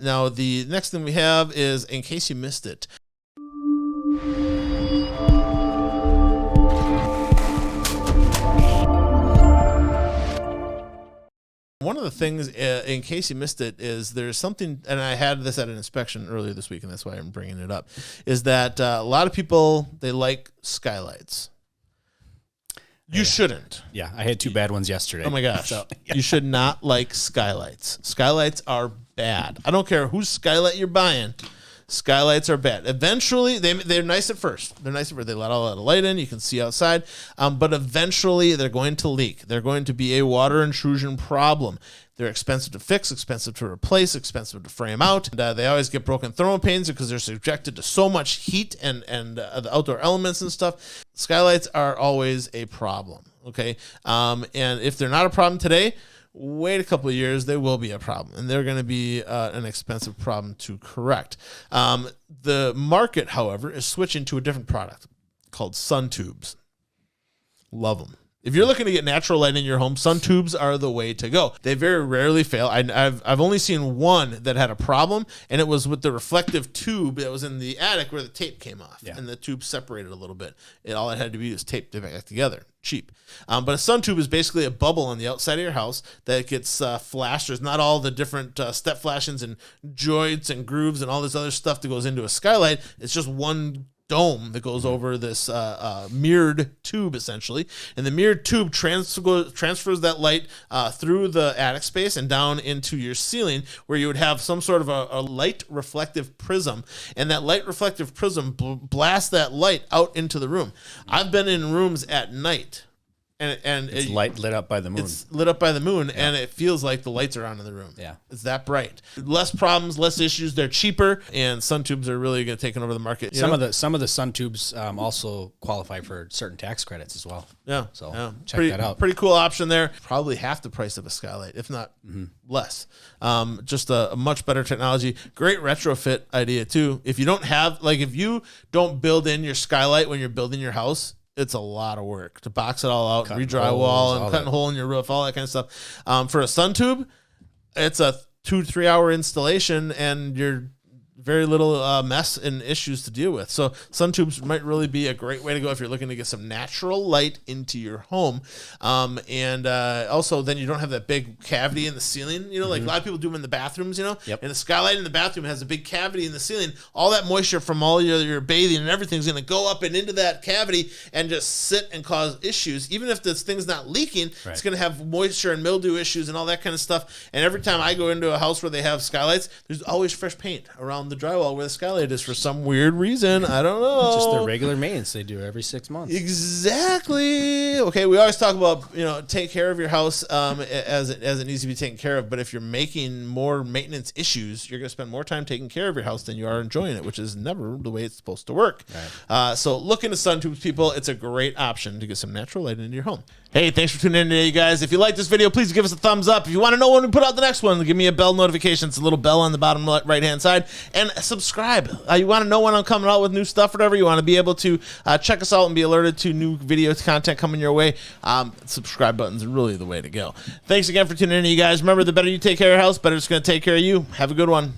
Now, the next thing we have is, in case you missed it, one of the things, in case you missed it, is there's something, and I had this at an inspection earlier this week, and that's why I'm bringing it up, is that a lot of people, they like skylights. You shouldn't. Yeah, I had 2 bad ones yesterday. Oh my gosh. You should not like skylights. Skylights are bad. I don't care whose skylight you're buying. Skylights are bad. Eventually, they're nice at first. They're nice at first. They let all that light in. You can see outside. But eventually, they're going to leak. They're going to be a water intrusion problem. They're expensive to fix, expensive to replace, expensive to frame out. And, they always get broken thermal panes because they're subjected to so much heat and the outdoor elements and stuff. Skylights are always a problem, okay? And if they're not a problem today, wait a couple of years, they will be a problem, and they're going to be an expensive problem to correct. The market, however, is switching to a different product called sun tubes. Love them. If you're looking to get natural light in your home, sun tubes are the way to go. They very rarely fail. I've only seen one that had a problem, and it was with the reflective tube that was in the attic where the tape came off, and the tube separated a little bit. All it had to be was taped it back together. Cheap. But a sun tube is basically a bubble on the outside of your house that gets flashed. There's not all the different step flashings and joints and grooves and all this other stuff that goes into a skylight. It's just one dome that goes over this mirrored tube, essentially, and the mirrored tube transfers that light through the attic space and down into your ceiling, where you would have some sort of a light reflective prism, and that light reflective prism blasts that light out into the room. I've been in rooms at night, and it's lit up by the moon. It's lit up by the moon, and it feels like the lights are on in the room. Yeah. It's that bright. Less problems, less issues. They're cheaper, and sun tubes are really going to take over the market. Some of the sun tubes also qualify for certain tax credits as well. Yeah. So check that out. Pretty cool option there. Probably half the price of a skylight, if not less. Just a much better technology. Great retrofit idea too. If you don't build in your skylight when you're building your house, it's a lot of work to box it all out, re-drywall, and cut a hole in your roof, all that kind of stuff. For a sun tube, it's a 2-3 hour installation, and you're very little mess and issues to deal with. So sun tubes might really be a great way to go if you're looking to get some natural light into your home. And also then you don't have that big cavity in the ceiling, like a lot of people do them in the bathrooms, and the skylight in the bathroom has a big cavity in the ceiling. All that moisture from all your bathing and everything's going to go up and into that cavity and just sit and cause issues. Even if this thing's not leaking, it's going to have moisture and mildew issues and all that kind of stuff. And every time I go into a house where they have skylights, there's always fresh paint around the drywall where the skylight is for some weird reason. I don't know. Just the regular maintenance they do every 6 months. Exactly. Okay, we always talk about take care of your house as it needs to be taken care of. But if you're making more maintenance issues, you're going to spend more time taking care of your house than you are enjoying it, which is never the way it's supposed to work. Right. So look into sun tubes, people. It's a great option to get some natural light into your home. Hey, thanks for tuning in today, you guys. If you like this video, please give us a thumbs up. If you want to know when we put out the next one, give me a bell notification. It's a little bell on the bottom right-hand side. And subscribe. You want to know when I'm coming out with new stuff, whatever. You want to be able to check us out and be alerted to new video content coming your way. Subscribe button's really the way to go. Thanks again for tuning in, you guys. Remember, the better you take care of your house, better it's going to take care of you. Have a good one.